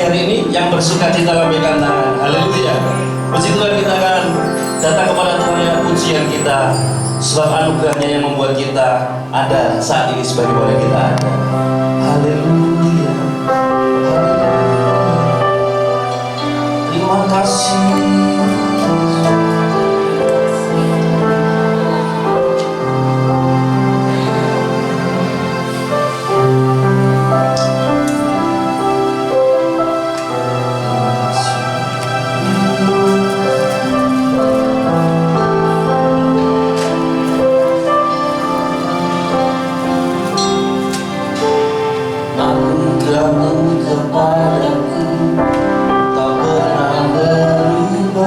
hari ini yang bersuka cita lambaikan tangan. Haleluya. Puji Tuhan, kita akan datang kepada Tuhan yang pujian kita, sebab anugerahnya yang membuat kita ada saat ini sebagaimana kita ada. Haleluya. Terima kasih. Anugerahmu kepadaku tak pernah berubah.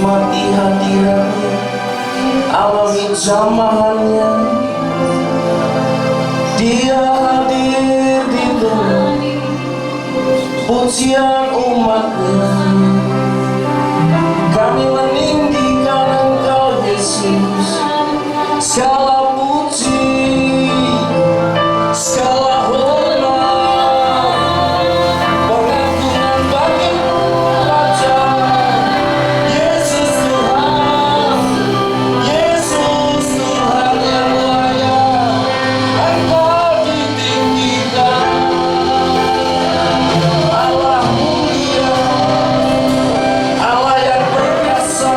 nikmati hadiratnya, alami jamahannya. Dia hadir di tengah pujian umatnya. Kami meninggikan Engkau Yesus, segala puji, segala hormat, pengagungan bagi-Mu Raja. Yesus Tuhan, Yesus Tuhan yang layak, Engkau ditinggikan. Allah mulia, Allah yang perkasa,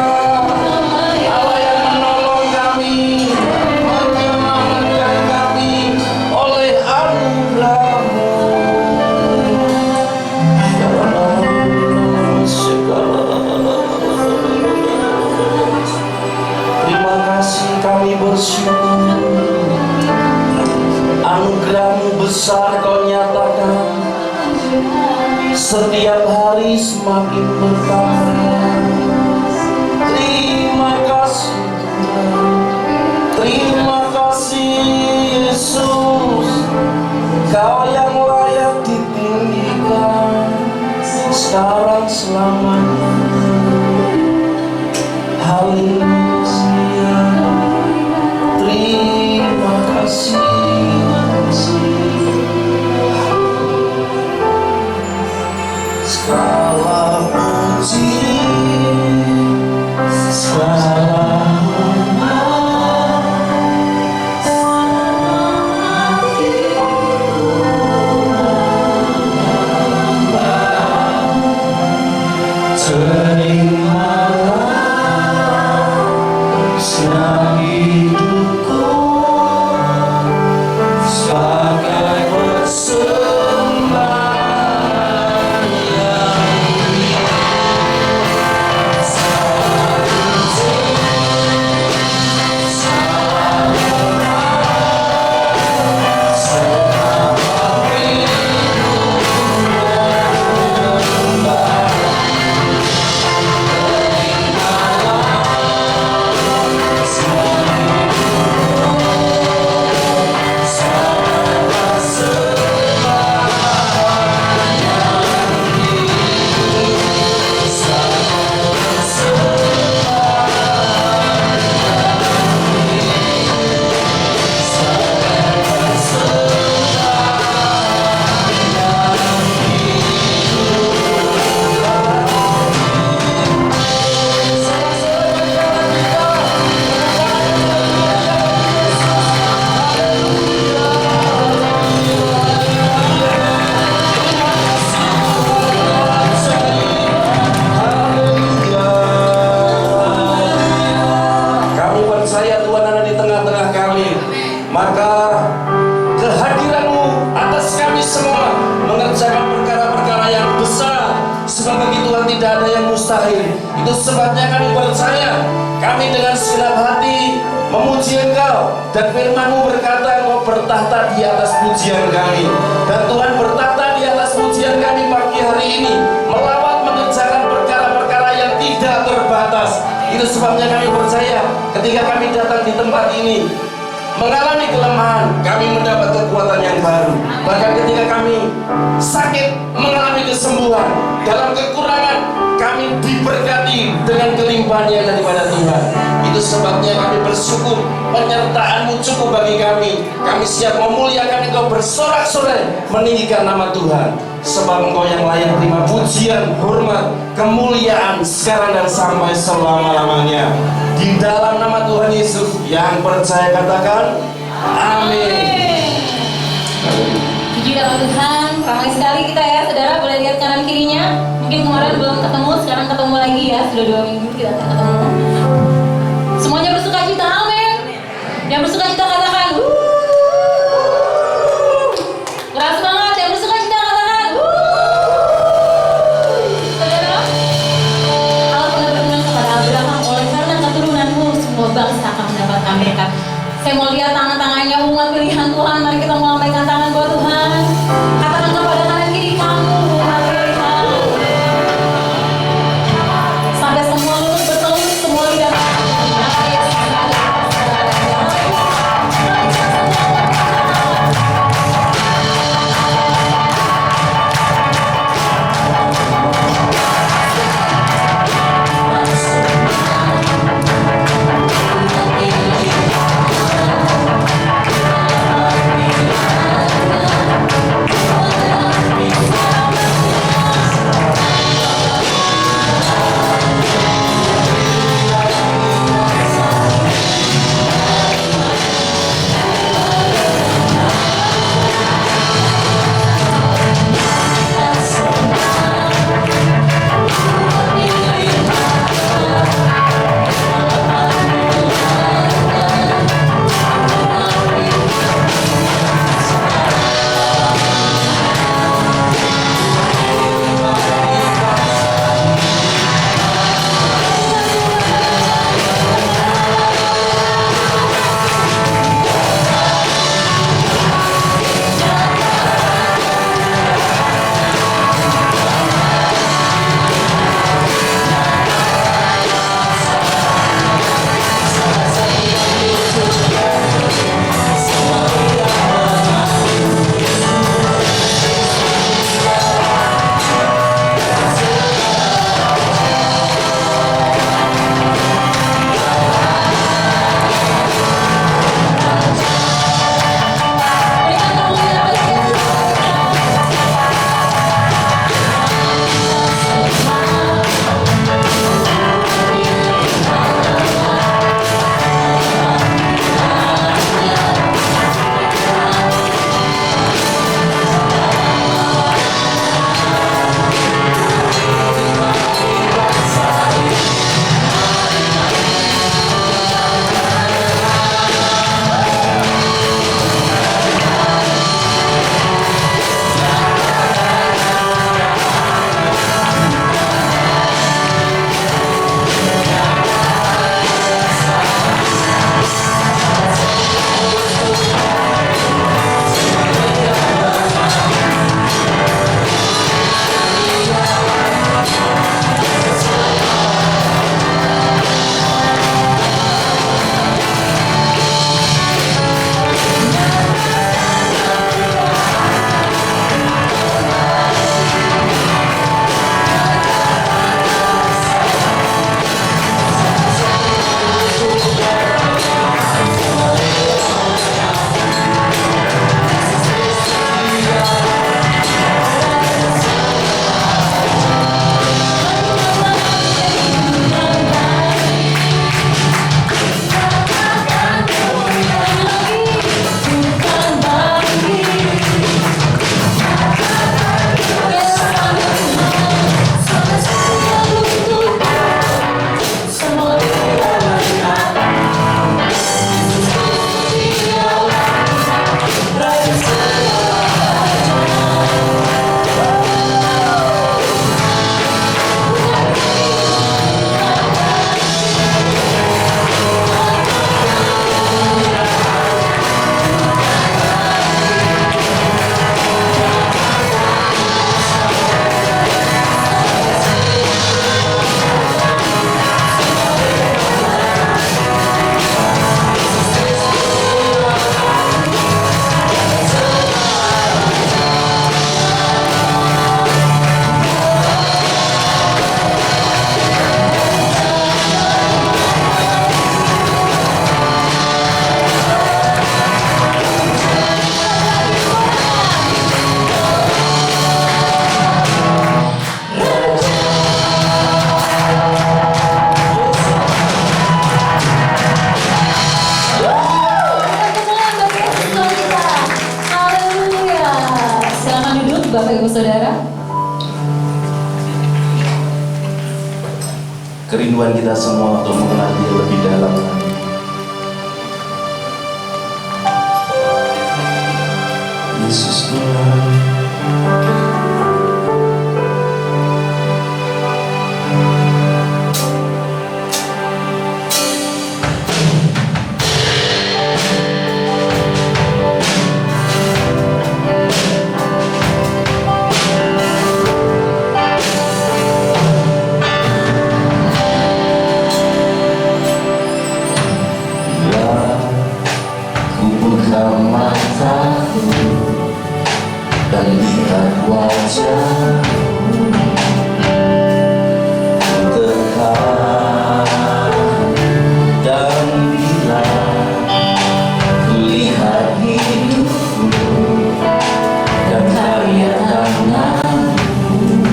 Allah yang menolong kami, menyelamatkan kami oleh anugerah-Mu. Terima kasih, kami bersyukur. Anugerah-Mu besar Kau nyatakan, setiap hari semakin bertambah. Terima kasih Tuhan, terima kasih Yesus, Kau yang layak ditinggikan sekarang selamanya. Haleluya, terima kasih. Segala puji, segala terimalah senang hidupku sebagai persembahan yang maka kehadiran-Mu atas kami semua mengerjakan perkara-perkara yang besar, sebab bagi Tuhan tidak ada yang mustahil. Itu sebabnya kami percaya, kami dengan segenap hati memuji Engkau, dan firman-Mu berkata Engkau bertahta di atas pujian kami, dan Tuhan bertahta di atas pujian kami pagi hari ini, melawat mengerjakan perkara-perkara yang tidak terbatas. Itu sebabnya kami percaya ketika kami datang di tempat ini, mengalami kelemahan, kami mendapat kekuatan yang baru. Bahkan ketika kami sakit, mengalami kesembuhan. Dalam kekurangan, kami diberkati dengan kelimpahan yang daripada Tuhan. Itu sebabnya kami bersyukur, penyertaan-Mu cukup bagi kami. Kami siap memuliakan Engkau bersorak-sorai, meninggikan nama Tuhan. Sebab Engkau yang layak terima pujian, hormat, kemuliaan sekarang dan sampai selama-lamanya. Di dalam nama Tuhan Yesus, yang percaya katakan amin. Puji nama Tuhan. Ramai sekali kita ya saudara, boleh lihat kanan kirinya. Mungkin kemarin belum ketemu, sekarang ketemu lagi ya. Sudah 2 minggu kita tak ketemu. Semuanya bersuka cita, amin. Yang bersuka cita katakan keras banget. Yang bersuka cita katakan saudara, Allah pernah berfirman kepada Abraham, oleh karena keturunanmu semua bangsa akan mendapatkan berkat. Saya mau lihat tangan-tangannya umat pilihan Tuhan. Mari kita melambaikan tangan buat Tuhan. Katakan kepada kanan kiri kamu umat pilihan, sampai semua lutut bertelur kerinduan kita semua untuk mengenal Dia lebih dalam lagi. Yesus Tuhan, dan lihat wajah-Mu, dekat dan bila kulihat hidupku dan karya tangan-Mu,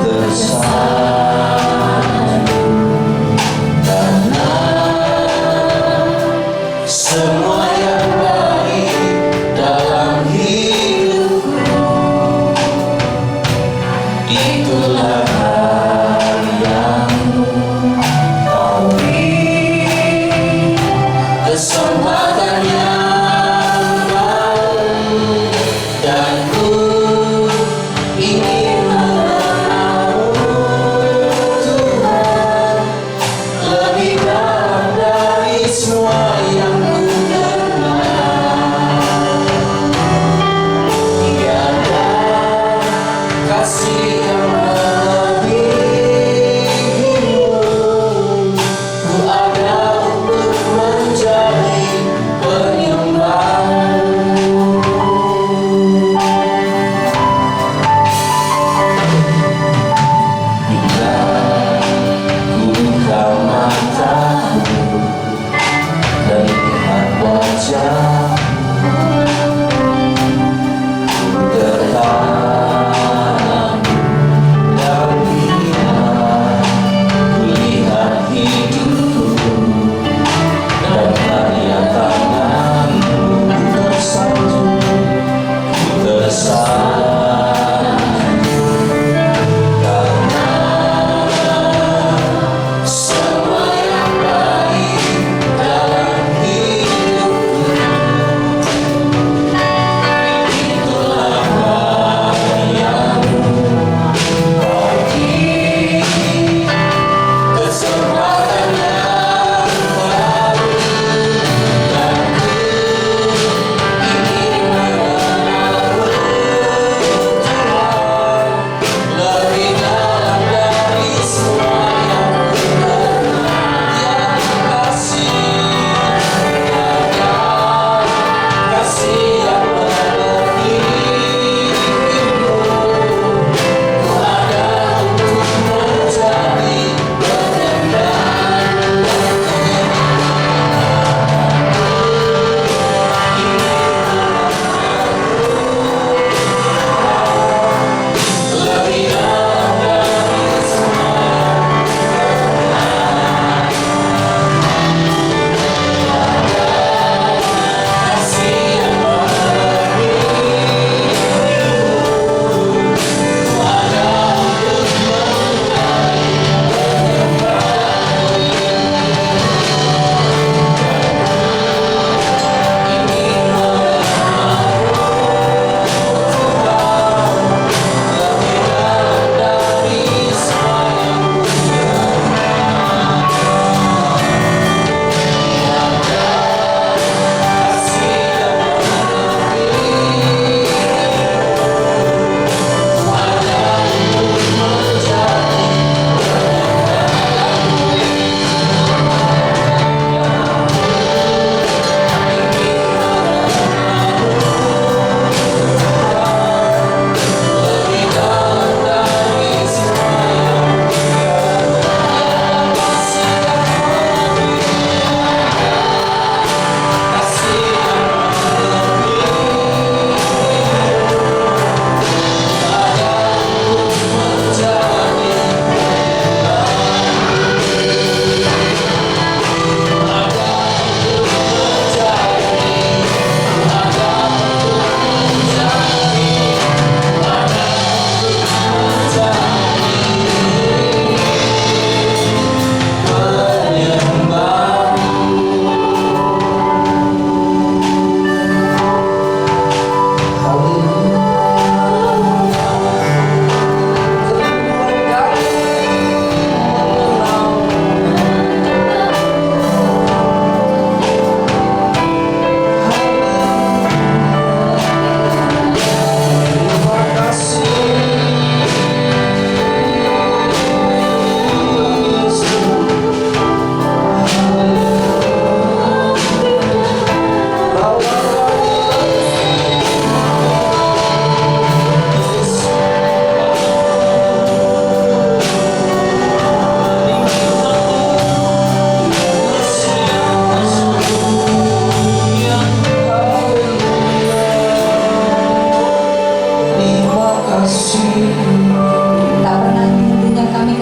tersanjung karena semua yang baik dalam hidupku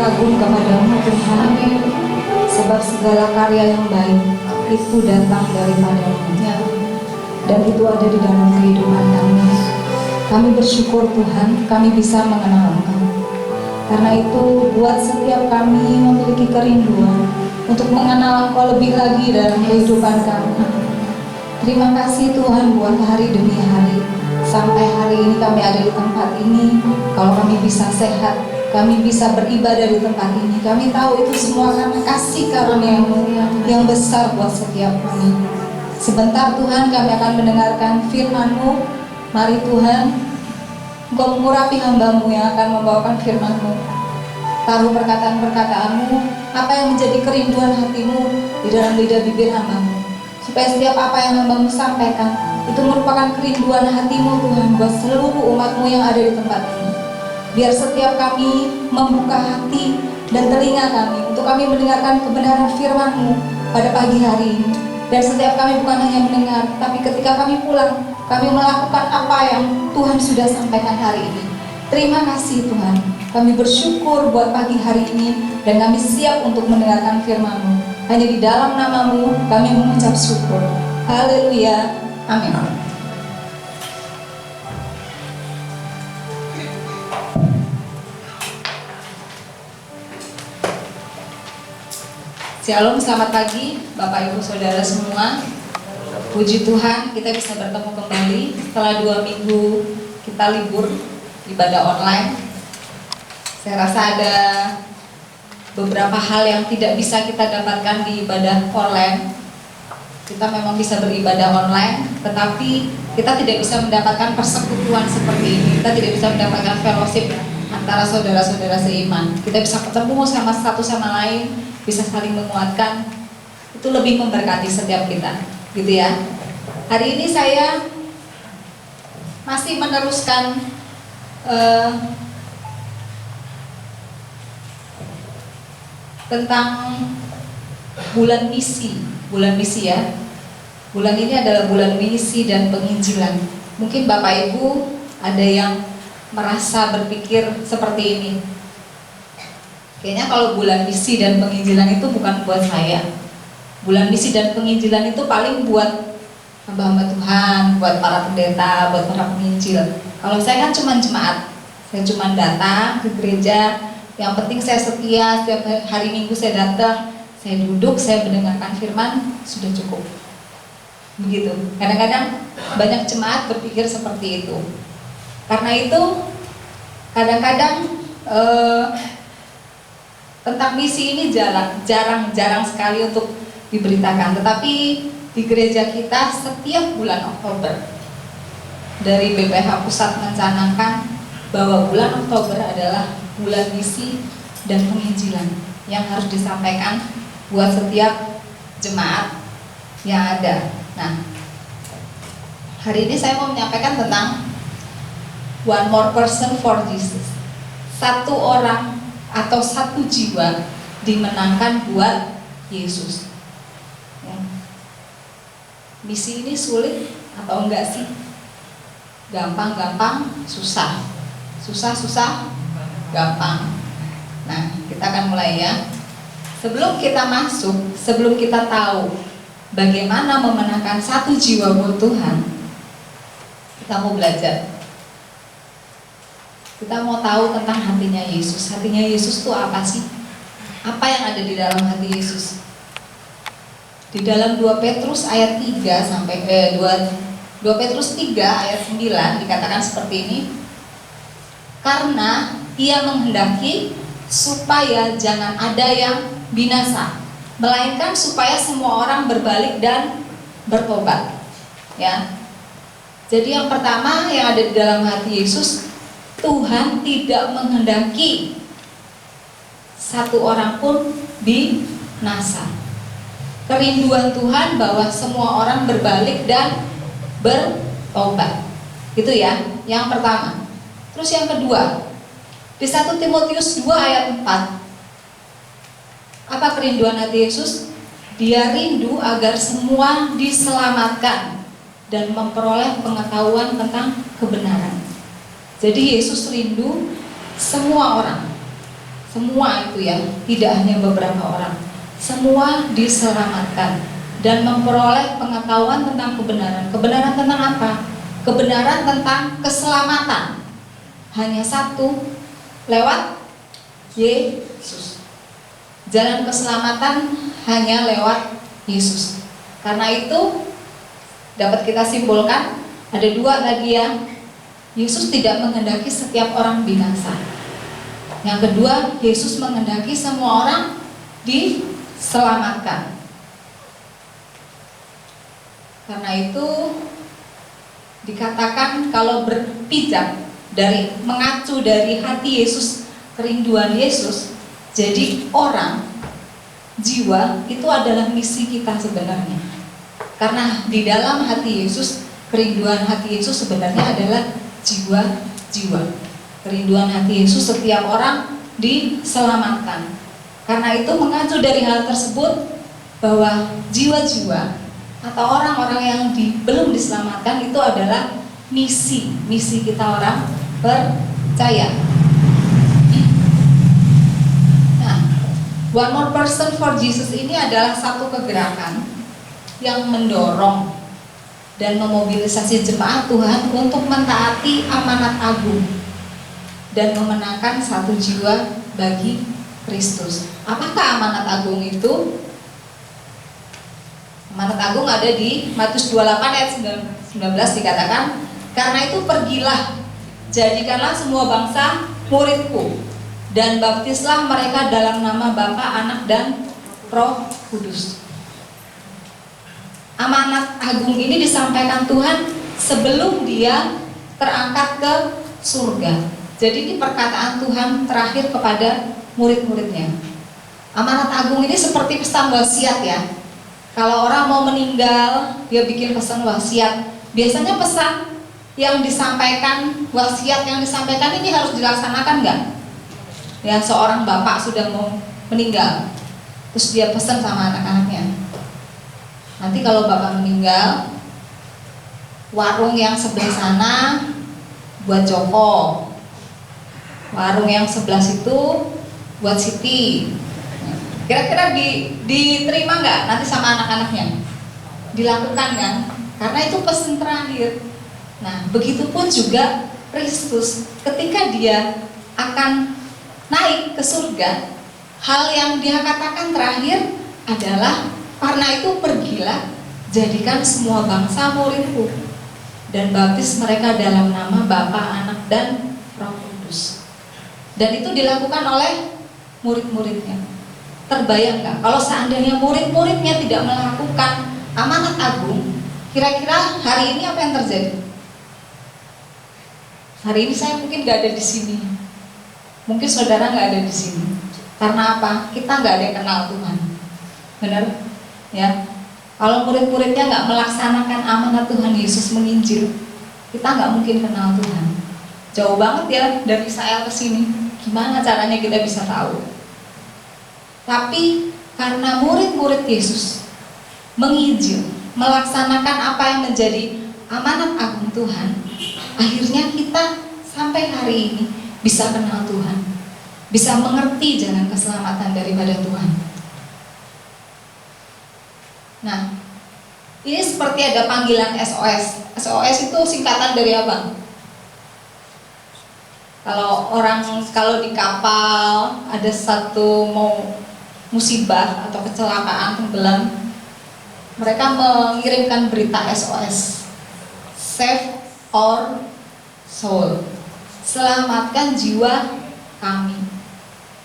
kagum kepadamu Tuhan, sebab segala karya yang baik itu datang daripadamu, dan itu ada di dalam kehidupan kami. Kami bersyukur Tuhan, kami bisa mengenal Engkau. Karena itu buat setiap kami memiliki kerinduan untuk mengenal Engkau lebih lagi dalam kehidupan kami. Terima kasih Tuhan buat hari demi hari. Sampai hari ini kami ada di tempat ini. Kalau kami bisa sehat, kami bisa beribadah di tempat ini, kami tahu itu semua karena kasih karunia-Mu yang besar buat setiap kami. Sebentar Tuhan kami akan mendengarkan firman-Mu. Mari Tuhan, Engkau mengurapi hamba-Mu yang akan membawakan firman-Mu. Taruh perkataan-perkataan-Mu, apa yang menjadi kerinduan hati-Mu di dalam lidah bibir hamba-Mu, supaya setiap apa yang hamba-Mu sampaikan itu merupakan kerinduan hati-Mu Tuhan buat seluruh umat-Mu yang ada di tempat ini. Biar setiap kami membuka hati dan telinga kami untuk kami mendengarkan kebenaran firman-Mu pada pagi hari ini. Dan setiap kami bukan hanya mendengar, tapi ketika kami pulang, kami melakukan apa yang Tuhan sudah sampaikan hari ini. Terima kasih Tuhan, kami bersyukur buat pagi hari ini, dan kami siap untuk mendengarkan firman-Mu. Hanya di dalam nama-Mu kami mengucap syukur. Haleluya, amin. Shalom, selamat pagi Bapak Ibu Saudara semua. Puji Tuhan kita bisa bertemu kembali setelah 2 minggu kita libur ibadah online. Saya rasa ada beberapa hal yang tidak bisa kita dapatkan di ibadah online. Kita memang bisa beribadah online, tetapi kita tidak bisa mendapatkan persekutuan seperti ini. Kita tidak bisa mendapatkan fellowship antara saudara-saudara seiman. Kita bisa ketemu sama satu sama lain, bisa saling menguatkan. Itu lebih memberkati setiap kita, gitu ya. Hari ini saya masih meneruskan tentang bulan misi ya. Bulan ini adalah bulan misi dan penginjilan. Mungkin Bapak Ibu ada yang merasa berpikir seperti ini, kayaknya kalau bulan misi dan penginjilan itu bukan buat saya. Bulan misi dan penginjilan itu paling buat hamba-hamba Tuhan, buat para pendeta, buat para penginjil. Kalau saya kan cuma jemaat, saya cuma datang ke gereja. Yang penting saya setia, setiap hari Minggu saya datang, saya duduk, saya mendengarkan firman, sudah cukup. Begitu. Kadang-kadang banyak jemaat berpikir seperti itu. Karena itu kadang-kadang tentang misi ini jarang sekali untuk diberitakan. Tetapi di gereja kita setiap bulan Oktober dari BPH Pusat mencanangkan bahwa bulan Oktober adalah bulan misi dan penginjilan yang harus disampaikan buat setiap jemaat yang ada. Nah, hari ini saya mau menyampaikan tentang one more person for Jesus. Satu orang atau satu jiwa dimenangkan buat Yesus. Ya. Misi ini sulit atau enggak sih? Gampang-gampang, susah. Susah-susah, gampang. Nah, kita akan mulai ya. Sebelum kita masuk, sebelum kita tahu bagaimana memenangkan satu jiwa buat Tuhan, kita mau belajar. Kita mau tahu tentang hatinya Yesus. Hatinya Yesus itu apa sih? Apa yang ada di dalam hati Yesus? Di dalam 2 Petrus ayat 3 sampai 2 Petrus 3 ayat 9 dikatakan seperti ini. Karena Ia menghendaki supaya jangan ada yang binasa, melainkan supaya semua orang berbalik dan bertobat. Ya. Jadi yang pertama yang ada di dalam hati Yesus, Tuhan tidak menghendaki satu orang pun binasa. Kerinduan Tuhan bahwa semua orang berbalik dan bertobat. Itu ya, yang pertama. Terus yang kedua, di 1 Timotius 2 ayat 4. Apa kerinduan hati Yesus? Dia rindu agar semua diselamatkan dan memperoleh pengetahuan tentang kebenaran. Jadi Yesus rindu semua orang semua itu ya, tidak hanya beberapa orang, semua diselamatkan dan memperoleh pengetahuan tentang kebenaran. Kebenaran tentang apa? Kebenaran tentang keselamatan. Hanya satu, lewat Yesus. Jalan keselamatan hanya lewat Yesus. Karena itu dapat kita simpulkan ada dua tadi ya. Yesus tidak menghendaki setiap orang binasa. Yang kedua, Yesus menghendaki semua orang diselamatkan. Karena itu dikatakan kalau berpijak dari mengacu dari hati Yesus, kerinduan Yesus, jadi orang, jiwa itu adalah misi kita sebenarnya. Karena di dalam hati Yesus, kerinduan hati Yesus sebenarnya adalah jiwa-jiwa. Kerinduan hati Yesus setiap orang diselamatkan. Karena itu mengacu dari hal tersebut bahwa jiwa-jiwa atau orang-orang yang belum diselamatkan itu adalah misi kita orang percaya. Nah, One More Person for Jesus ini adalah satu kegerakan yang mendorong dan memobilisasi jemaat Tuhan untuk mentaati amanat agung dan memenangkan satu jiwa bagi Kristus. Apakah amanat agung itu? Amanat agung ada di Matius 28 ayat 19 dikatakan, karena itu pergilah, jadikanlah semua bangsa muridku, dan baptislah mereka dalam nama Bapa, Anak, dan Roh Kudus. Amanat agung ini disampaikan Tuhan sebelum dia terangkat ke surga. Jadi ini perkataan Tuhan terakhir kepada murid-muridnya. Amanat agung ini seperti pesan wasiat ya. Kalau orang mau meninggal, dia bikin pesan wasiat. Biasanya pesan yang disampaikan, wasiat yang disampaikan ini harus dilaksanakan nggak? Ya, seorang bapak sudah mau meninggal, terus dia pesan sama anak-anaknya. Nanti kalau bapak meninggal, warung yang sebelah sana buat Joko, warung yang sebelah situ buat Siti. Kira-kira diterima nggak nanti sama anak-anaknya? Dilakukan kan? Karena itu pesan terakhir. Nah, begitupun juga Kristus ketika dia akan naik ke surga, hal yang dia katakan terakhir adalah, karena itu pergilah, jadikan semua bangsa muridku, dan baptis mereka dalam nama Bapa, Anak, dan Roh Kudus. Dan itu dilakukan oleh murid-muridnya. Terbayang nggak kalau seandainya murid-muridnya tidak melakukan amanat agung, kira-kira hari ini apa yang terjadi? Hari ini saya mungkin nggak ada di sini, mungkin saudara nggak ada di sini. Karena apa? Kita nggak ada yang kenal Tuhan, benar? Ya, kalau murid-muridnya nggak melaksanakan amanat Tuhan Yesus menginjil, kita nggak mungkin kenal Tuhan. Jauh banget ya dari Israel ke sini. Gimana caranya kita bisa tahu? Tapi karena murid-murid Yesus menginjil, melaksanakan apa yang menjadi amanat agung Tuhan, akhirnya kita sampai hari ini bisa kenal Tuhan, bisa mengerti jalan keselamatan daripada Tuhan. Nah, ini seperti ada panggilan SOS. SOS itu singkatan dari apa? Kalau di kapal ada satu mau musibah atau kecelakaan tenggelam, mereka mengirimkan berita SOS, save our soul, selamatkan jiwa kami.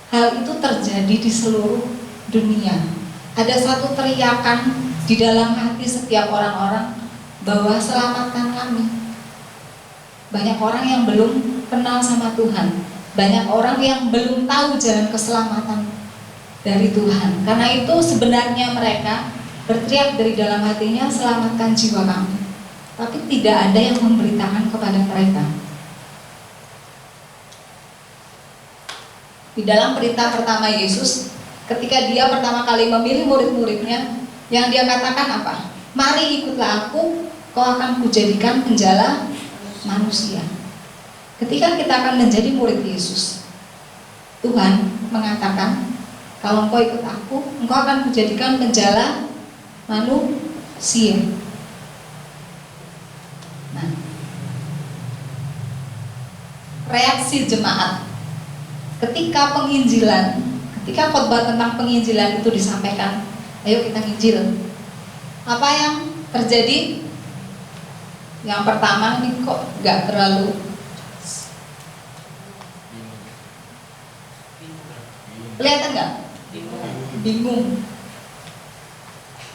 Hal itu terjadi di seluruh dunia. Ada satu teriakan di dalam hati setiap orang-orang bahwa selamatkan kami. Banyak orang yang belum kenal sama Tuhan, banyak orang yang belum tahu jalan keselamatan dari Tuhan. Karena itu sebenarnya mereka berteriak dari dalam hatinya, selamatkan jiwa kami. Tapi tidak ada yang memberitakan kepada mereka. Di dalam perintah pertama Yesus, ketika dia pertama kali memilih murid-muridnya, yang dia katakan apa? Mari ikutlah aku, kau akan kujadikan penjala manusia. Ketika kita akan menjadi murid Yesus, Tuhan mengatakan, kalau engkau ikut aku, engkau akan kujadikan penjala manusia. Nah, reaksi jemaat ketika penginjilan, ketika khotbah tentang penginjilan itu disampaikan, ayo kita nginjil. Apa yang terjadi? Yang pertama nih, kok nggak terlalu kelihatan nggak? Bingung.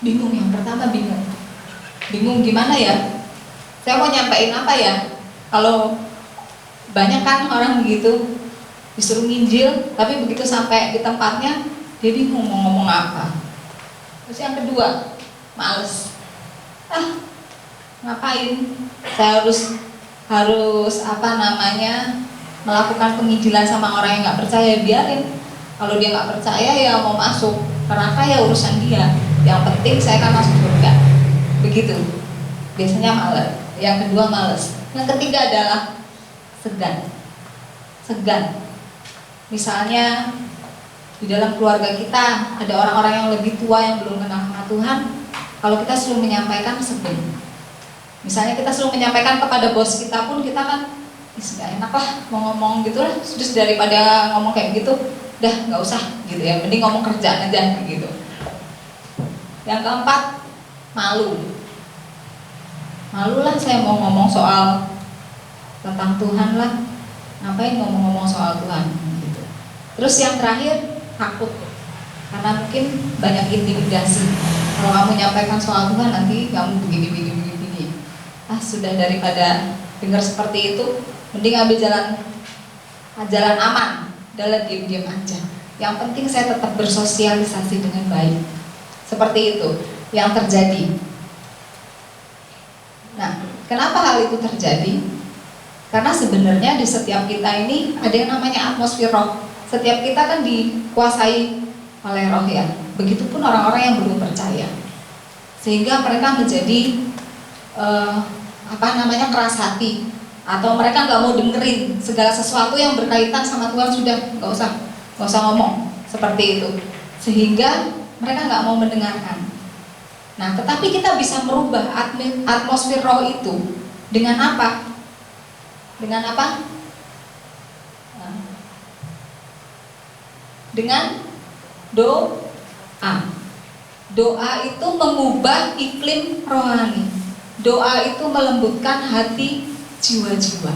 Bingung, yang pertama bingung. Bingung gimana ya? Saya mau nyampein apa ya? Kalau banyak kan orang begitu disuruh nginjil, tapi begitu sampai di tempatnya dia bingung mau ngomong apa. Terus yang kedua, males. Ngapain? Saya harus apa namanya melakukan penginjilan sama orang yang nggak percaya, biarin. Kalau dia nggak percaya ya mau masuk neraka ya urusan dia. Yang penting saya kan masuk surga. Begitu. Biasanya males. Yang kedua males. Yang ketiga adalah segan. Misalnya di dalam keluarga kita ada orang-orang yang lebih tua yang belum kenal sama Tuhan. Kalau kita selalu menyampaikan segan. Misalnya kita selalu menyampaikan kepada bos kita pun, kita kan nggak enak lah mau ngomong gitu lah. Terus daripada ngomong kayak gitu, udah nggak usah gitu ya, mending ngomong kerjaan aja gitu. Yang keempat, malu lah, saya mau ngomong soal tentang Tuhan lah, ngapain ngomong-ngomong soal Tuhan gitu. Terus yang terakhir, takut, karena mungkin banyak intimidasi. Kalau kamu nyampaikan soal Tuhan nanti kamu begini. Sudah, daripada dengar seperti itu, mending ambil jalan aman, adalah diam-diam aja. Yang penting saya tetap bersosialisasi dengan baik. Seperti itu yang terjadi. Nah, kenapa hal itu terjadi? Karena sebenarnya di setiap kita ini ada yang namanya atmosfer roh. Setiap kita kan dikuasai oleh roh ya. Begitupun orang-orang yang belum percaya. Sehingga mereka menjadi keras hati, atau mereka nggak mau dengerin segala sesuatu yang berkaitan sama Tuhan. Sudah, nggak usah ngomong seperti itu, sehingga mereka nggak mau mendengarkan. Nah, tetapi kita bisa merubah atmosfer roh itu dengan apa? Dengan doa. Doa itu mengubah iklim rohani. Doa itu melembutkan hati jiwa-jiwa.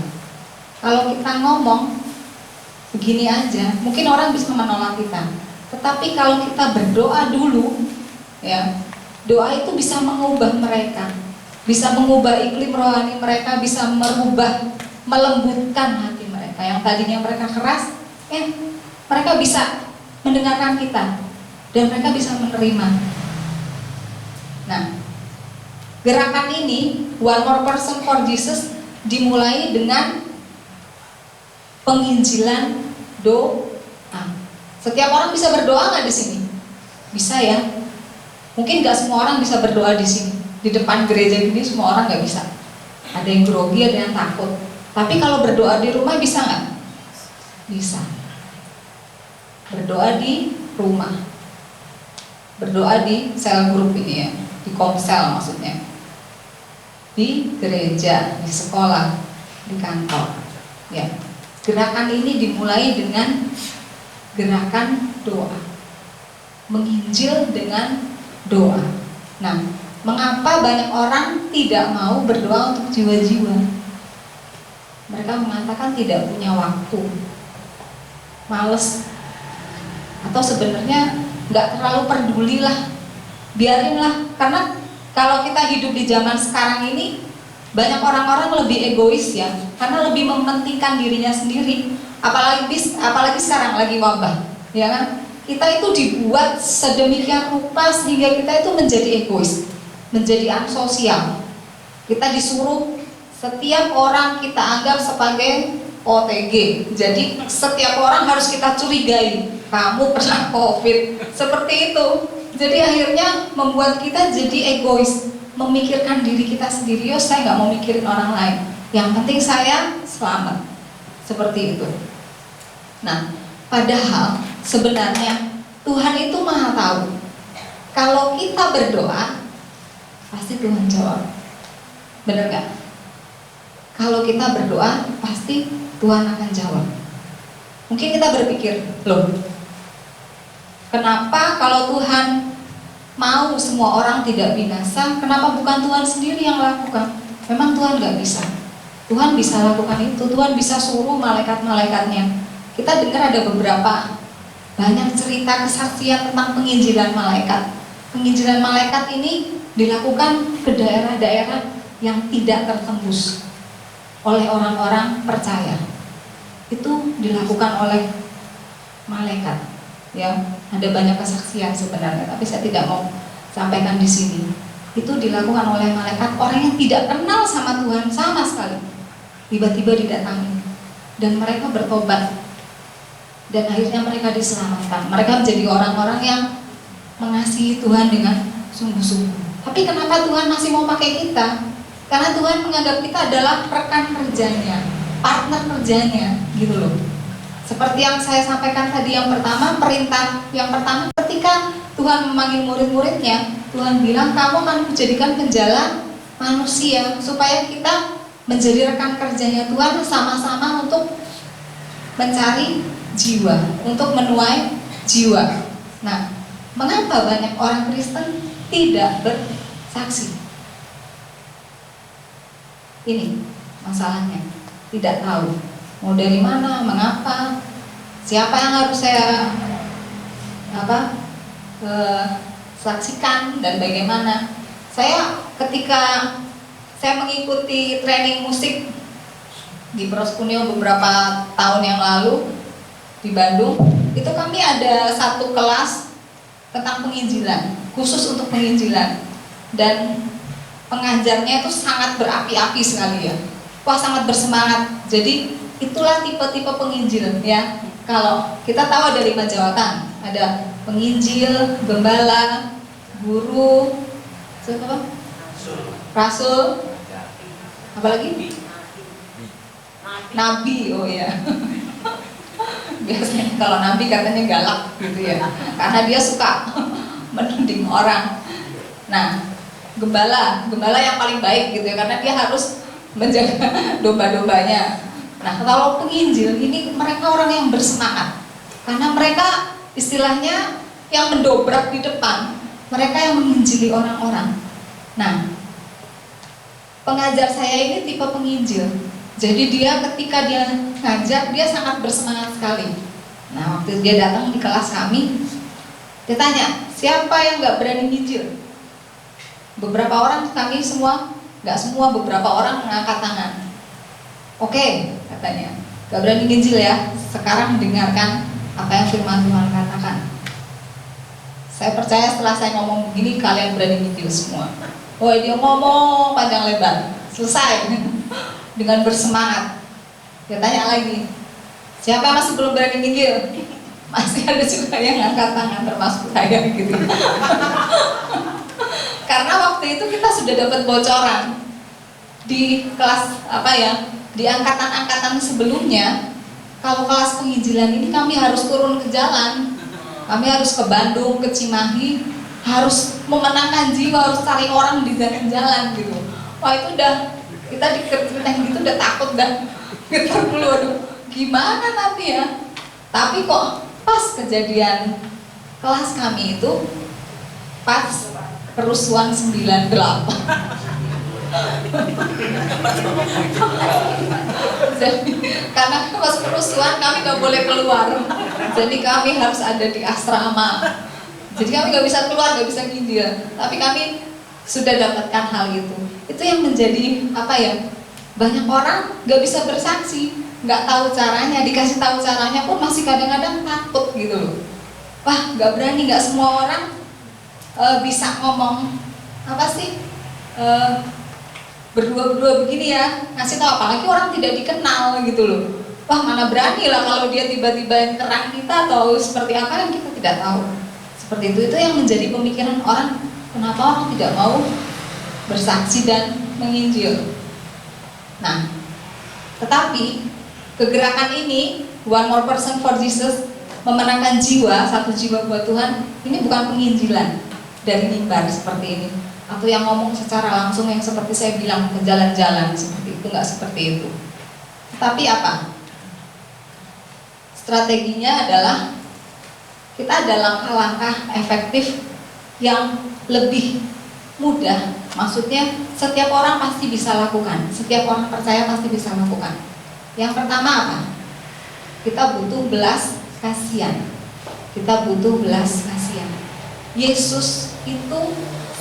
Kalau kita ngomong begini aja, mungkin orang bisa menolak kita. Tetapi kalau kita berdoa dulu, ya, doa itu bisa mengubah mereka, bisa mengubah iklim rohani mereka, bisa melembutkan hati mereka. Yang tadinya mereka keras, mereka bisa mendengarkan kita dan mereka bisa menerima. Nah, gerakan ini One More Person for Jesus dimulai dengan penginjilan doa. Setiap orang bisa berdoa nggak di sini? Bisa ya. Mungkin nggak semua orang bisa berdoa di sini. Di depan gereja ini semua orang nggak bisa. Ada yang grogi, ada yang takut. Tapi kalau berdoa di rumah bisa nggak? Bisa. Berdoa di rumah. Berdoa di sel grup ini ya, di komsel maksudnya. Di gereja, di sekolah, di kantor. Ya. Gerakan ini dimulai dengan gerakan doa. Menginjil dengan doa. Nah, mengapa banyak orang tidak mau berdoa untuk jiwa-jiwa? Mereka mengatakan tidak punya waktu, males, atau sebenarnya nggak terlalu peduli lah, biarinlah. Karena kalau kita hidup di zaman sekarang ini, banyak orang-orang lebih egois ya, karena lebih mementingkan dirinya sendiri. Apalagi sekarang lagi wabah, ya kan? Kita itu dibuat sedemikian rupa sehingga kita itu menjadi egois, menjadi antisosial. Kita disuruh setiap orang kita anggap sebagai OTG. Jadi setiap orang harus kita curigai, kamu pernah COVID, seperti itu. Jadi akhirnya membuat kita jadi egois, memikirkan diri kita sendiri. Saya nggak mau mikirin orang lain, yang penting saya selamat. Seperti itu. Nah, padahal sebenarnya Tuhan itu maha tahu. Kalau kita berdoa, pasti Tuhan jawab. Benar gak? Kalau kita berdoa, pasti Tuhan akan jawab. Mungkin kita berpikir, loh, kenapa kalau Tuhan mau semua orang tidak binasa, kenapa bukan Tuhan sendiri yang lakukan? Memang Tuhan gak bisa. Tuhan bisa lakukan itu. Tuhan bisa suruh malaikat-malaikatnya. Kita dengar ada beberapa banyak cerita kesaksian tentang penginjilan malaikat. Penginjilan malaikat ini dilakukan ke daerah-daerah yang tidak tertembus oleh orang-orang percaya. Itu dilakukan oleh malaikat. Ya, ada banyak kesaksian sebenarnya, tapi saya tidak mau sampaikan di sini. Itu dilakukan oleh malaikat, orang yang tidak kenal sama Tuhan sama sekali. Tiba-tiba didatangi dan mereka bertobat. Dan akhirnya mereka diselamatkan. Mereka menjadi orang-orang yang mengasihi Tuhan dengan sungguh-sungguh. Tapi kenapa Tuhan masih mau pakai kita? Karena Tuhan menganggap kita adalah rekan kerjanya, partner kerjanya, gitu loh. Seperti yang saya sampaikan tadi yang pertama, perintah yang pertama ketika Tuhan memanggil murid-muridnya, Tuhan bilang, kamu akan kujadikan penjala manusia, supaya kita menjadi rekan kerjanya Tuhan sama-sama untuk mencari jiwa, untuk menuai jiwa. Nah, mengapa banyak orang Kristen tidak bersaksi? Ini masalahnya, tidak tahu mau dari mana, mengapa, siapa yang harus saya saksikan dan bagaimana. Saya ketika saya mengikuti training musik di Proskuneo beberapa tahun yang lalu di Bandung, itu kami ada satu kelas tentang penginjilan, khusus untuk penginjilan, dan pengajarnya itu sangat berapi-api sekali ya. Wah, sangat bersemangat. Jadi itulah tipe-tipe penginjil ya. Kalau kita tahu ada 5 jawatan, ada penginjil, gembala, guru, rasul, apa lagi? Nabi, oh ya. Biasanya kalau nabi katanya galak gitu ya, karena dia suka menuding orang. Nah, gembala yang paling baik gitu ya, karena dia harus menjaga domba-dombanya. Nah, kalau penginjil ini mereka orang yang bersemangat, karena mereka istilahnya yang mendobrak di depan, mereka yang menginjili orang-orang. Nah, pengajar saya ini tipe penginjil. Jadi dia ketika dia ngajar, dia sangat bersemangat sekali. Nah, waktu dia datang di kelas kami, dia tanya, siapa yang gak berani nginjil? Beberapa orang, kami semua, gak semua, beberapa orang mengangkat tangan. Oke, katanya, gak berani nginjil ya. Sekarang dengarkan apa yang firman Tuhan katakan. Saya percaya setelah saya ngomong begini, kalian berani nginjil semua. Oh, dia ngomong panjang lebar, selesai. Dengan bersemangat. Dia tanya lagi, siapa yang masih belum berani nginjil? Masih ada juga yang ngangkat tangan, termasuk saya gitu. Karena waktu itu kita sudah dapat bocoran di kelas di angkatan-angkatan sebelumnya, kalau kelas penginjilan ini kami harus turun ke jalan, kami harus ke Bandung, ke Cimahi, harus memenangkan jiwa, harus cari orang di jalan-jalan gitu. Wah, itu udah kita dikeriting gitu udah takut dah, kita dulu, aduh gimana nanti ya. Tapi kok pas kejadian kelas kami itu pas kerusuhan 98. Jadi karena pas kerusuhan kami nggak boleh keluar, jadi kami harus ada di asrama. Jadi kami nggak bisa keluar, nggak bisa nginjil, tapi kami sudah dapatkan hal itu. Itu yang menjadi banyak orang nggak bisa bersaksi, nggak tahu caranya, dikasih tahu caranya pun masih kadang-kadang takut gitu loh. Wah, nggak berani, nggak semua orang bisa ngomong berdua-berdua begini ya, ngasih tahu, apalagi orang tidak dikenal gitu loh. Wah, mana berani lah kalau dia tiba-tiba terang kita atau seperti apa yang kita tidak tahu. Seperti itu yang menjadi pemikiran orang. Kenapa orang tidak mau bersaksi dan menginjil? Nah, tetapi kegerakan ini, One More Person for Jesus, memenangkan jiwa, satu jiwa buat Tuhan, ini bukan penginjilan dari mimbar seperti ini, atau yang ngomong secara langsung yang seperti saya bilang ke jalan-jalan seperti itu, nggak seperti itu. Tapi apa? Strateginya adalah kita ada langkah-langkah efektif yang lebih mudah. Maksudnya setiap orang pasti bisa lakukan, setiap orang percaya pasti bisa lakukan. Yang pertama apa? Kita butuh belas kasihan. Kita butuh belas kasihan. Yesus itu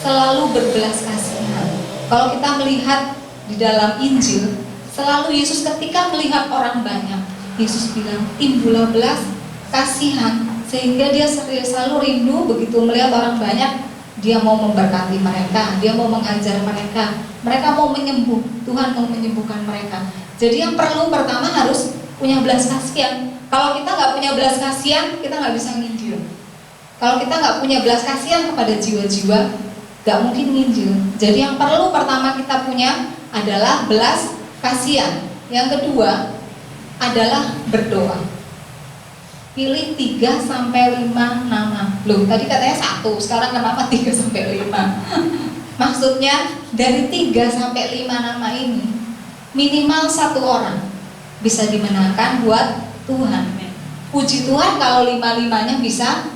selalu berbelas kasihan. Kalau kita melihat di dalam Injil, selalu Yesus ketika melihat orang banyak, Yesus bilang timbullah belas kasihan, sehingga dia selalu rindu begitu melihat orang banyak, dia mau memberkati mereka, dia mau mengajar mereka mau menyembuh, Tuhan mau menyembuhkan mereka. Jadi yang perlu pertama harus punya belas kasihan. Kalau kita nggak punya belas kasihan, kita nggak bisa nginjil. Kalau kita nggak punya belas kasihan kepada jiwa-jiwa, nggak mungkin nginjil. Jadi yang perlu pertama kita punya adalah belas kasihan. Yang kedua adalah berdoa. Pilih 3-5 nama. Loh, tadi katanya 1, sekarang kenapa 3-5? Maksudnya dari 3-5 nama ini minimal 1 orang bisa dimenangkan buat Tuhan. Puji Tuhan kalau 5-5-nya bisa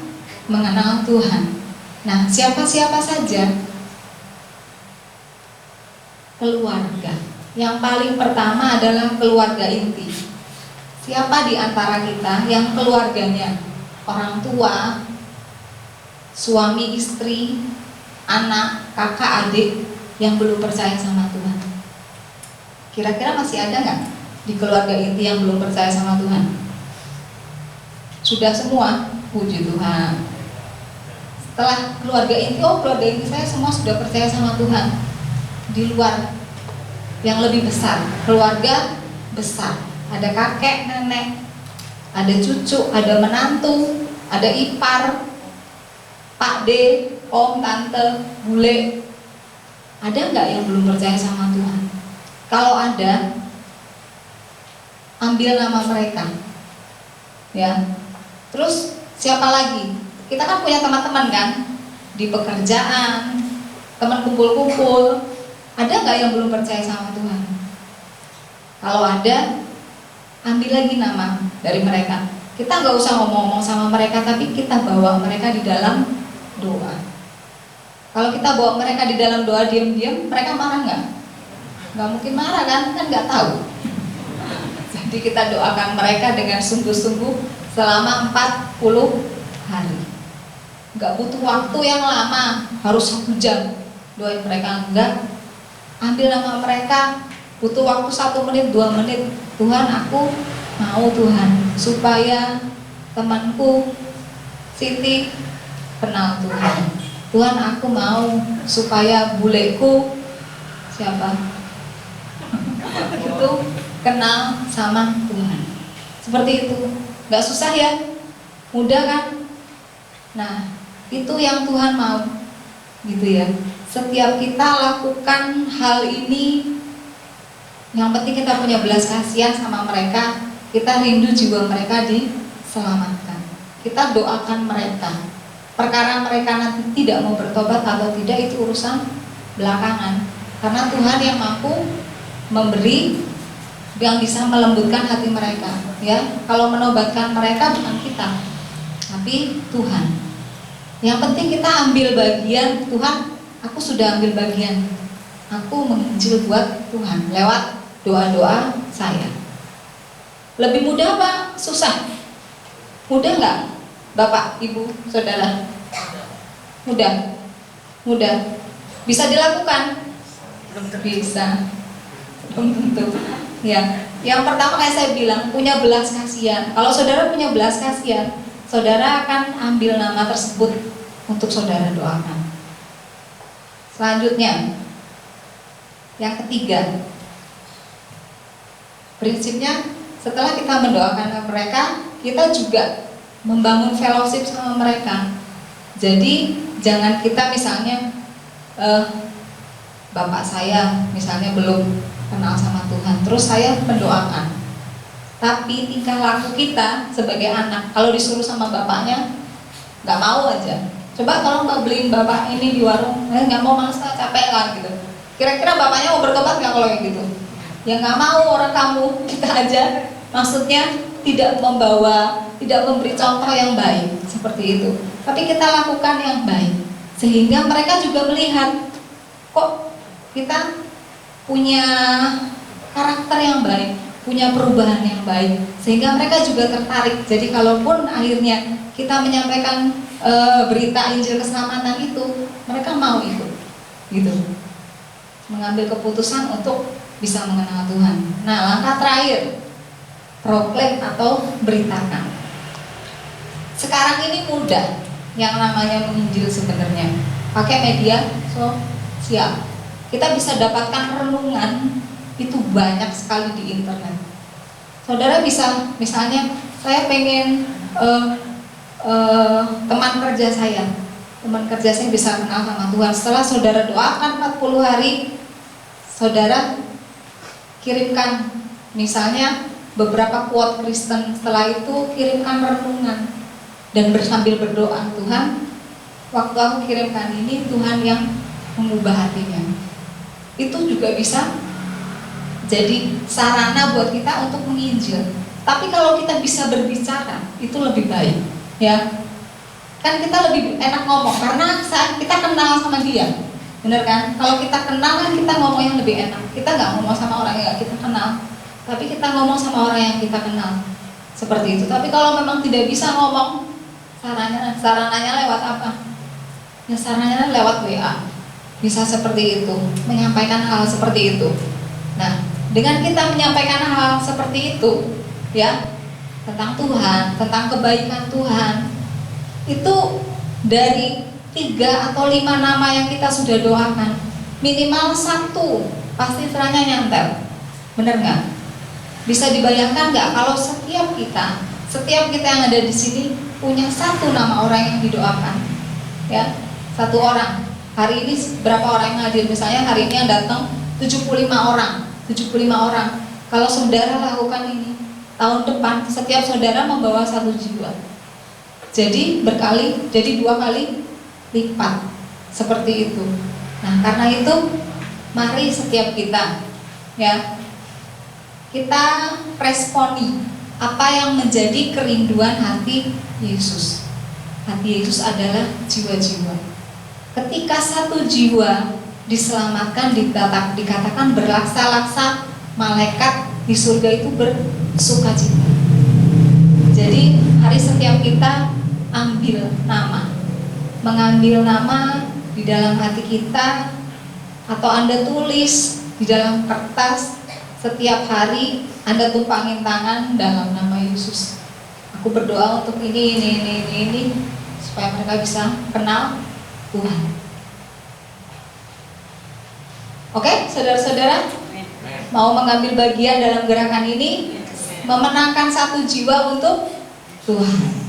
mengenal Tuhan. Nah, siapa-siapa saja? Keluarga. Yang paling pertama adalah keluarga inti. Siapa di antara kita yang keluarganya orang tua, suami istri, anak, kakak, adik yang belum percaya sama Tuhan? Kira-kira masih ada nggak di keluarga inti yang belum percaya sama Tuhan? Sudah semua, puji Tuhan. Setelah keluarga inti, keluarga inti saya semua sudah percaya sama Tuhan. Di luar yang lebih besar, keluarga besar, ada kakek, nenek, ada cucu, ada menantu, ada ipar, Pak D, om, tante, bule. Ada nggak yang belum percaya sama Tuhan? Kalau ada, ambil nama mereka, ya. Terus siapa lagi? Kita kan punya teman-teman kan, di pekerjaan, teman kumpul-kumpul. Ada nggak yang belum percaya sama Tuhan? Kalau ada, ambil lagi nama dari mereka. Kita nggak usah ngomong-ngomong sama mereka, tapi kita bawa mereka di dalam doa. Kalau kita bawa mereka di dalam doa diam-diam, mereka marah nggak? Nggak mungkin marah kan nggak tahu. Jadi kita doakan mereka dengan sungguh-sungguh selama 40 hari. Nggak butuh waktu yang lama, harus 1 jam doain mereka, enggak. Ambil nama mereka, butuh waktu 1 menit, 2 menit. Tuhan, aku mau Tuhan supaya temanku Siti kenal Tuhan. Tuhan, aku mau supaya buleku siapa itu kenal sama Tuhan. Seperti itu, nggak susah ya, mudah kan? Nah, itu yang Tuhan mau, gitu ya. Setiap kita lakukan hal ini, yang penting kita punya belas kasihan sama mereka, kita rindu jiwa mereka diselamatkan. Kita doakan mereka. Perkara mereka nanti tidak mau bertobat atau tidak, itu urusan belakangan. Karena Tuhan yang mampu memberi, yang bisa melembutkan hati mereka. Ya, kalau menobatkan mereka bukan kita, tapi Tuhan. Yang penting kita ambil bagian. Tuhan, aku sudah ambil bagian. Aku menginjil buat Tuhan lewat doa-doa saya. Lebih mudah apa? Susah? Mudah nggak? Bapak, Ibu, Saudara? Mudah? Mudah? Bisa dilakukan? Belum bisa. Belum tentu. Ya. Yang pertama kayak saya bilang, punya belas kasihan. Kalau saudara punya belas kasihan, saudara akan ambil nama tersebut untuk saudara doakan. Selanjutnya, yang ketiga, prinsipnya setelah kita mendoakan mereka, kita juga membangun fellowship sama mereka. Jadi jangan kita misalnya bapak saya misalnya belum kenal sama Tuhan, terus saya mendoakan. Tapi tingkah laku kita sebagai anak, kalau disuruh sama bapaknya nggak mau aja. Coba kalau nggak beliin bapak ini di warung, nggak mau, males, capek lah gitu. Kira-kira bapaknya mau bertobat nggak kalau kayak gitu? Ya nggak mau, orang kamu kita aja. Maksudnya tidak memberi contoh yang baik seperti itu. Tapi kita lakukan yang baik, sehingga mereka juga melihat kok kita punya karakter yang baik, punya perubahan yang baik, sehingga mereka juga tertarik. Jadi kalaupun akhirnya kita menyampaikan berita Injil keselamatan itu, mereka mau ikut, gitu, mengambil keputusan untuk bisa mengenal Tuhan. Nah, langkah terakhir, proklaim atau beritakan. Sekarang ini mudah yang namanya menginjil sebenarnya, pakai media sosial. Kita bisa dapatkan renungan itu banyak sekali di internet. Saudara bisa, misalnya saya pengen teman kerja saya bisa kenal sama Tuhan. Setelah saudara doakan 40 hari, saudara kirimkan misalnya beberapa quote Kristen. Setelah itu kirimkan renungan dan sambil berdoa, Tuhan, waktu aku kirimkan ini, Tuhan yang mengubah hatinya. Itu juga bisa jadi sarana buat kita untuk menginjil. Tapi kalau kita bisa berbicara, itu lebih baik, ya. Kan kita lebih enak ngomong karena saat kita kenal sama dia, bener kan? Kalau kita kenal kan kita ngomong yang lebih enak. Kita nggak ngomong sama orang yang kita kenal, tapi kita ngomong sama orang yang kita kenal, seperti itu. Tapi kalau memang tidak bisa ngomong, sarananya lewat apa? Ya, sarananya lewat WA. Bisa seperti itu, menyampaikan hal seperti itu. Nah, dengan kita menyampaikan hal seperti itu, ya, tentang Tuhan, tentang kebaikan Tuhan, itu dari 3 atau 5 nama yang kita sudah doakan, minimal 1 pasti istilahnya nyantel. Bener nggak? Bisa dibayangkan nggak kalau setiap kita yang ada di sini punya 1 nama orang yang didoakan, ya, 1 orang. Hari ini berapa orang yang hadir? Misalnya hari ini yang datang 75 orang. Kalau saudara lakukan ini, tahun depan setiap saudara membawa 1 jiwa. Jadi 2 kali lipat, seperti itu. Nah, karena itu mari setiap kita, ya, kita responi apa yang menjadi kerinduan hati Yesus. Hati Yesus adalah jiwa-jiwa. Ketika 1 jiwa diselamatkan, dikatakan berlaksa-laksa malaikat di surga itu bersukacita. Jadi hari setiap kita mengambil nama di dalam hati kita, atau Anda tulis di dalam kertas setiap hari, Anda tumpangin tangan dalam nama Yesus. Aku berdoa untuk ini supaya mereka bisa kenal Tuhan. Oke, saudara-saudara, mau mengambil bagian dalam gerakan ini, memenangkan 1 jiwa untuk Tuhan.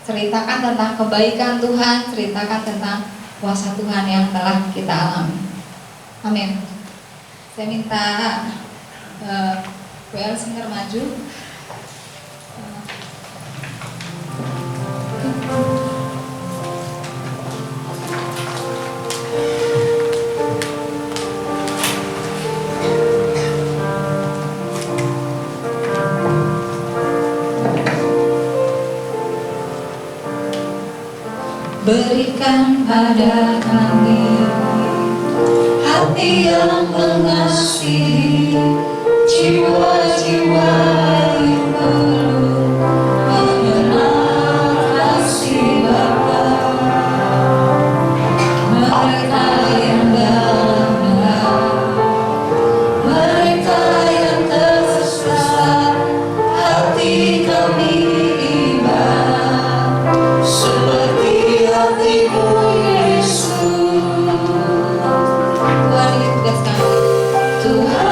Ceritakan tentang kebaikan Tuhan, ceritakan tentang kuasa Tuhan yang telah kita alami. Amin. Saya minta WL Singer maju. Berikan pada kami hati yang mengasihi, jiwa-jiwa yang belum mengenal kasih Bapa. Mereka yang dalam gelap, mereka yang tersesat, hati kami ibadah seperti hatimu Yesus. Tuhan, ini tugas kami. Tuhan,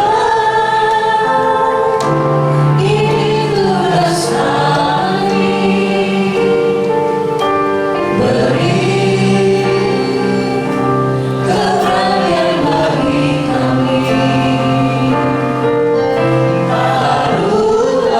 ini tugas kami. Beri keberanian bagi kami. Taruhlah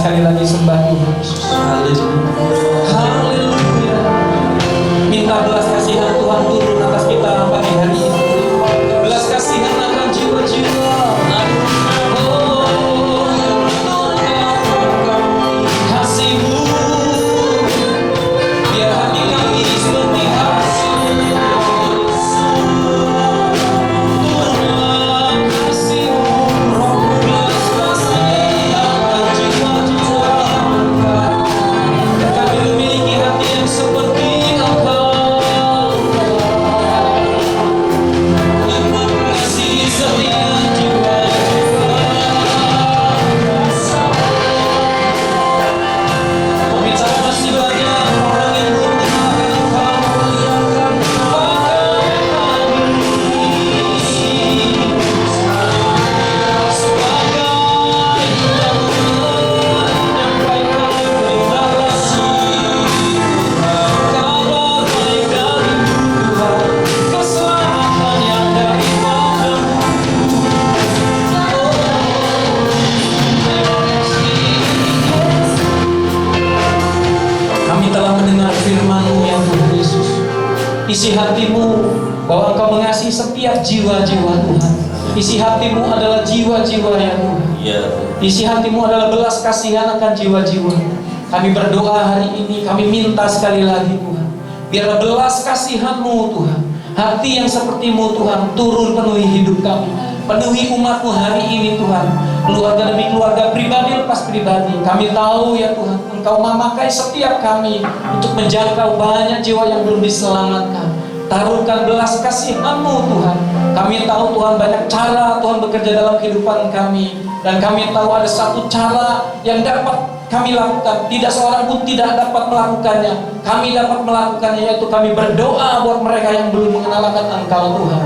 sekali lagi sembah Tuhan Yesus. Haleluya. Minta belas kasihan Tuhan turun atas kita pagi hari ini. Belas kasihan akan jiwa-jiwa. Kasih-Mu biar hati kami seperti hasil. Turunlah kasih-Mu, Roh belas kasihan akan jiwa-jiwa. Kami memiliki hati yang seperti Engkau. Kasih setia jiwa-jiwa. Pemirsa, masih banyak orang yang belum kenal Engkau. Muliakan pakai kami sebagai yang menyampaikan berita kasih. Kabar baik dari Tuhan, keselamatan yang dari Kami telah mendengar firman-Mu ya Tuhan Yesus. Isi hati-Mu bahwa Engkau mengasihi setiap jiwa-jiwa Tuhan. Isi hati-Mu adalah jiwa-jiwa ya Tuhan. Ya, Isi hati-Mu adalah belas kasihan akan jiwa-jiwa. Kami berdoa hari ini, kami minta sekali lagi Tuhan, biarlah belas kasihan-Mu Tuhan, hati yang seperti-Mu Tuhan, turun penuhi hidup kami, penuhi umat-Mu hari ini Tuhan, keluarga demi keluarga, pribadi lepas pribadi. Kami tahu ya Tuhan, Engkau memakai setiap kami untuk menjangkau banyak jiwa yang belum diselamatkan. Taruhkan belas kasihan-Mu Tuhan. Kami tahu Tuhan banyak cara Tuhan bekerja dalam kehidupan kami. Dan kami tahu ada satu cara yang dapat kami lakukan. Tidak seorang pun tidak dapat melakukannya. Kami dapat melakukannya, yaitu kami berdoa buat mereka yang belum mengenal akan Engkau Tuhan.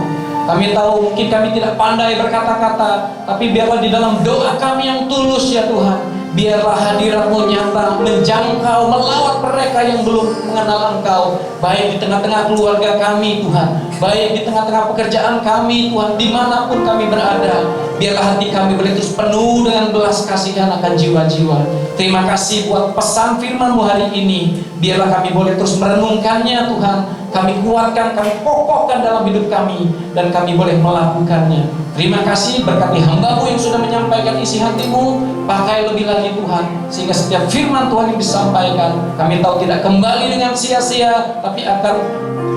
Kami tahu mungkin kami tidak pandai berkata-kata, tapi biarlah di dalam doa kami yang tulus ya Tuhan, biarlah hadirat-Mu nyata, menjangkau, melawat mereka yang belum mengenal Engkau, baik di tengah-tengah keluarga kami Tuhan, baik di tengah-tengah pekerjaan kami Tuhan, dimanapun kami berada. Biarlah hati kami boleh terus penuh dengan belas kasihan akan jiwa-jiwa. Terima kasih buat pesan firman-Mu hari ini. Biarlah kami boleh terus merenungkannya Tuhan. Kami kuatkan, kami kokohkan dalam hidup kami, dan kami boleh melakukannya. Terima kasih berkati hamba-Mu yang sudah menyampaikan isi hati-Mu. Pakai lebih lagi Tuhan, sehingga setiap firman Tuhan yang disampaikan, kami tahu tidak kembali dengan sia-sia, tapi akan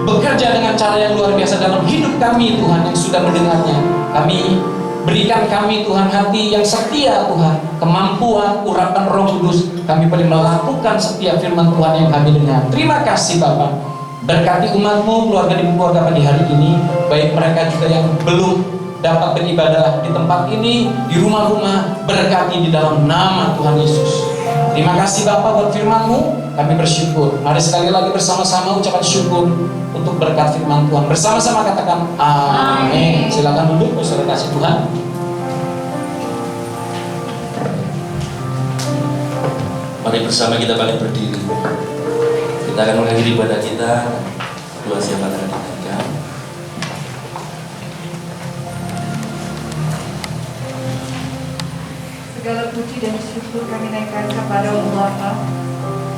bekerja dengan cara yang luar biasa dalam hidup kami Tuhan yang sudah mendengarnya. Berikan kami Tuhan hati yang setia Tuhan, kemampuan, urapan Roh Kudus, kami boleh melakukan setiap firman Tuhan yang kami dengar. Terima kasih Bapak. Berkati umat-Mu, keluarga demi keluarga pada hari ini, baik mereka juga yang belum dapat beribadah di tempat ini, di rumah-rumah, berkati di dalam nama Tuhan Yesus. Terima kasih Bapak buat firman-Mu, kami bersyukur. Mari sekali lagi bersama-sama ucapan syukur untuk berkat firman Tuhan. Bersama-sama katakan amin. Silakan duduk, saudara kasih Tuhan. mari bersama kita balik berdiri. Kita akan mengakhiri ibadah kita. Dua siapa akan dinaikkan. Segala puji dan syukur kami naikkan kepada Allah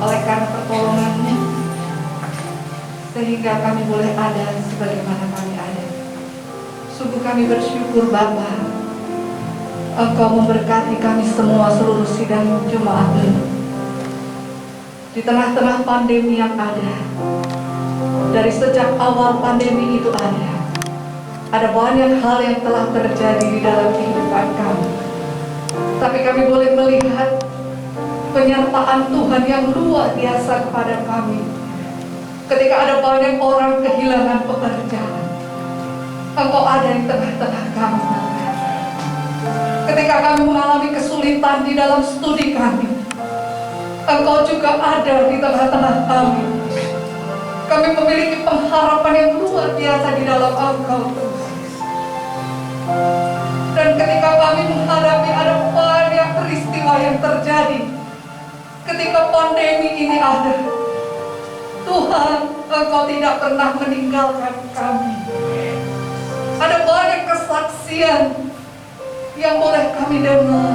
oleh karena pertolongan-Nya, sehingga kami boleh ada sebagaimana kami ada. Sungguh kami bersyukur Bapa, Engkau memberkati kami semua, seluruh sidang jemaat-Mu. Di tengah-tengah pandemi yang ada, dari sejak awal pandemi itu ada banyak hal yang telah terjadi di dalam kehidupan kami. Tapi kami boleh melihat penyertaan Tuhan yang luar biasa kepada kami. Ketika ada banyak orang kehilangan pekerjaan, Engkau ada di tengah-tengah kami. Ketika kami mengalami kesulitan di dalam studi kami, Engkau juga ada di tengah-tengah kami. Kami memiliki pengharapan yang luar biasa di dalam Engkau. Dan ketika kami menghadapi ada banyak peristiwa yang terjadi, ketika pandemi ini ada, Tuhan, Engkau tidak pernah meninggalkan kami. Ada banyak kesaksian yang boleh kami dengar.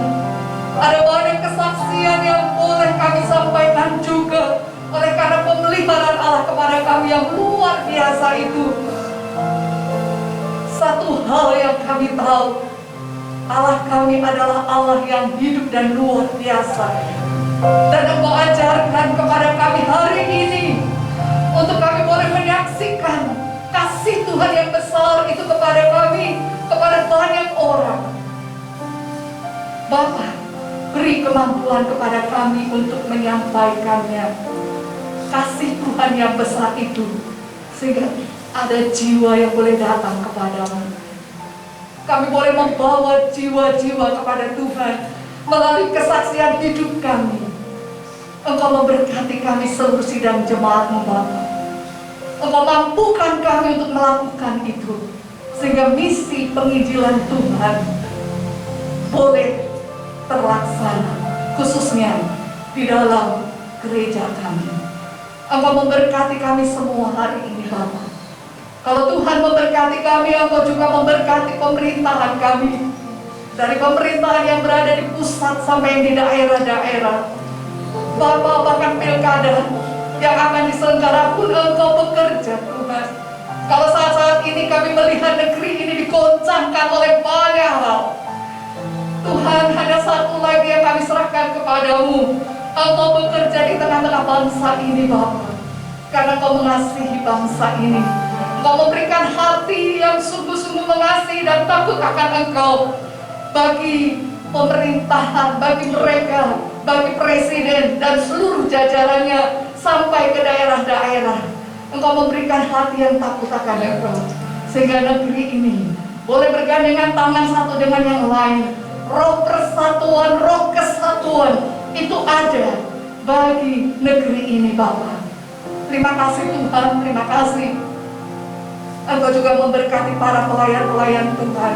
Ada banyak kesaksian yang boleh kami sampaikan juga. Oleh karena pemeliharaan Allah kepada kami yang luar biasa itu. Satu hal yang kami tahu, Allah kami adalah Allah yang hidup dan luar biasa. Dan Engkau ajarkan kepada kami hari ini untuk kami boleh menyaksikan kasih Tuhan yang besar itu kepada kami, kepada banyak orang. Bapa, beri kemampuan kepada kami untuk menyampaikannya, kasih Tuhan yang besar itu, sehingga ada jiwa yang boleh datang kepadamu. Kami boleh membawa jiwa-jiwa kepada Tuhan melalui kesaksian hidup kami. Engkau memberkati kami seluruh sidang jemaat-Mu, Bapa. Engkau mampukan kami untuk melakukan itu, sehingga misi penginjilan Tuhan boleh terlaksana, khususnya di dalam gereja kami. Engkau memberkati kami semua hari ini, Bapa. Kalau Tuhan memberkati kami, Engkau juga memberkati pemerintahan kami. Dari pemerintahan yang berada di pusat sampai yang di daerah-daerah. Bapa, bahkan pilkada yang akan diselenggarakan pun Engkau bekerja, Tuhan. Kalau saat-saat ini kami melihat negeri ini digoncangkan oleh banyak hal, Tuhan, hanya satu lagi yang kami serahkan kepadamu. Engkau bekerja di tengah-tengah bangsa ini, Bapa. Karena Engkau mengasihi bangsa ini. Engkau memberikan hati yang sungguh-sungguh mengasihi dan takut akan Engkau bagi pemerintahan, bagi mereka, bagi presiden dan seluruh jajarannya sampai ke daerah-daerah. Engkau memberikan hati yang takut akan Engkau, sehingga negeri ini boleh bergandengan tangan satu dengan yang lain. Roh persatuan, roh kesatuan itu ada bagi negeri ini, Bapa. Terima kasih Tuhan, terima kasih. Engkau juga memberkati para pelayan-pelayan Tuhan,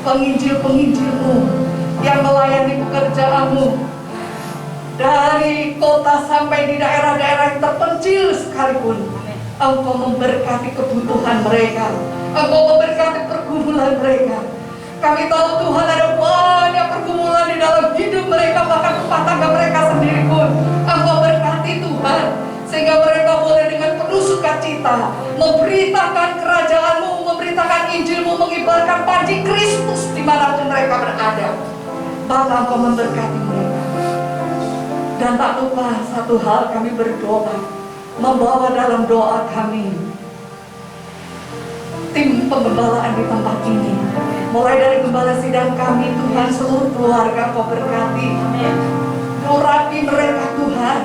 penginjil-penginjil-Mu yang melayani pekerjaan-Mu dari kota sampai di daerah-daerah yang terpencil sekalipun. Engkau memberkati kebutuhan mereka, Engkau memberkati pergumulan mereka. Kami tahu Tuhan ada banyak pergumulan di dalam hidup mereka, bahkan rumah tangga mereka sendiri pun. Engkau berkati Tuhan, sehingga mereka boleh dengan penuh sukacita memberitakan kerajaan-Mu, memberitakan Injil-Mu, mengibarkan panji Kristus dimanapun mereka berada. Bapa, Engkau memberkati mereka. Dan tak lupa satu hal, kami berdoa, membawa dalam doa kami tim penggembalaan di tempat ini. Mulai dari gembala sidang kami, Tuhan, seluruh keluarga Engkau berkati. Urapi mereka, Tuhan,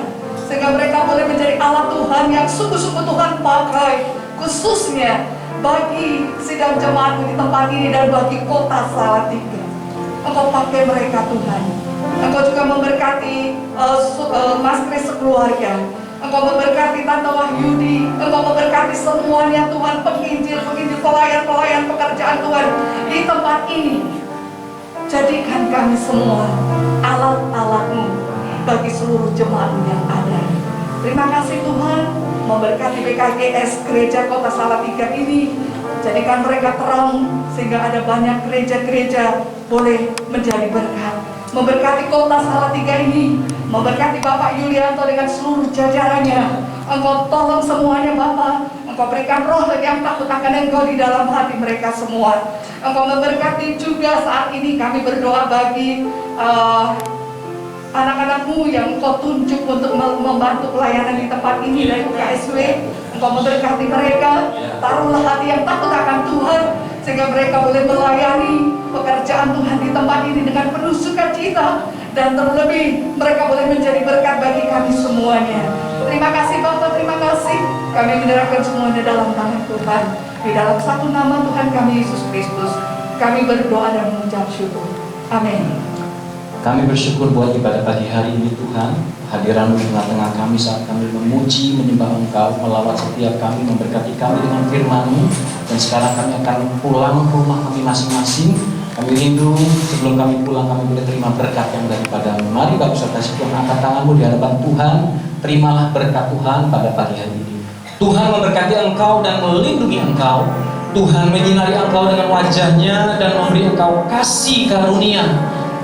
sehingga mereka boleh menjadi alat Tuhan yang sungguh-sungguh Tuhan pakai, khususnya bagi sidang jemaat di tempat ini dan bagi kota Salatiga. Engkau pakai mereka, Tuhan. Engkau juga memberkati Mas Kris sekeluarga. Engkau memberkati Tante Wahyudi. Engkau memberkati semuanya, Tuhan, penginjil, pelayan-pelayan pekerjaan Tuhan di tempat ini. Jadikan kami semua alat-alat-Mu bagi seluruh jemaat yang ada. Terima kasih Tuhan, memberkati BKGS Gereja Kota Salatiga ini. Jadikan mereka terang, sehingga ada banyak gereja-gereja boleh menjadi berkat. Memberkati Kota Salatiga ini, memberkati Bapak Yulianto dengan seluruh jajarannya. Engkau tolong semuanya, Bapak. Engkau berikan roh yang takut akan Engkau di dalam hati mereka semua. Engkau memberkati juga saat ini kami berdoa bagi anak-anak-Mu yang Engkau tunjuk untuk membantu pelayanan di tempat ini dari UKSW. Engkau memberkati mereka, taruhlah hati yang takut akan Tuhan, sehingga mereka boleh melayani pekerjaan Tuhan di tempat ini dengan penuh sukacita, dan terlebih mereka boleh menjadi berkat bagi kami semuanya. Terima kasih Bapak, terima kasih. Kami menyerahkan semuanya dalam tangan Tuhan. Di dalam satu nama Tuhan kami Yesus Kristus, kami berdoa dan mengucap syukur. Amin. Kami bersyukur buat ibadah pagi hari ini, Tuhan. Hadiran-Mu di tengah-tengah kami saat kami memuji, menyembah Engkau, melawat setiap kami, memberkati kami dengan firman-Mu. Dan sekarang kami akan pulang ke rumah kami masing-masing. Kami rindu sebelum kami pulang, kami boleh terima berkat yang daripada-Mu. Mari Bapak serta Tuhan, angkat tangan-Mu di hadapan Tuhan. Terimalah berkat Tuhan pada pagi hari ini. Tuhan memberkati Engkau dan melindungi Engkau. Tuhan menyinari Engkau dengan wajah-Nya dan memberi Engkau kasih karunia.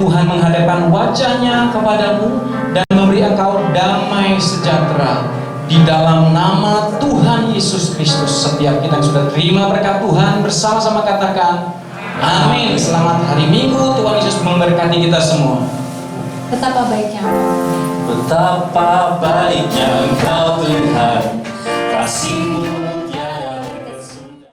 Tuhan menghadapkan wajahnya kepadamu dan memberi engkau damai sejahtera. Di dalam nama Tuhan Yesus Kristus, setiap kita yang sudah terima berkat Tuhan bersama-sama katakan amin. Selamat hari Minggu, Tuhan Yesus memberkati kita semua. Betapa baiknya. Betapa baiknya Engkau Tuhan, kasih-Mu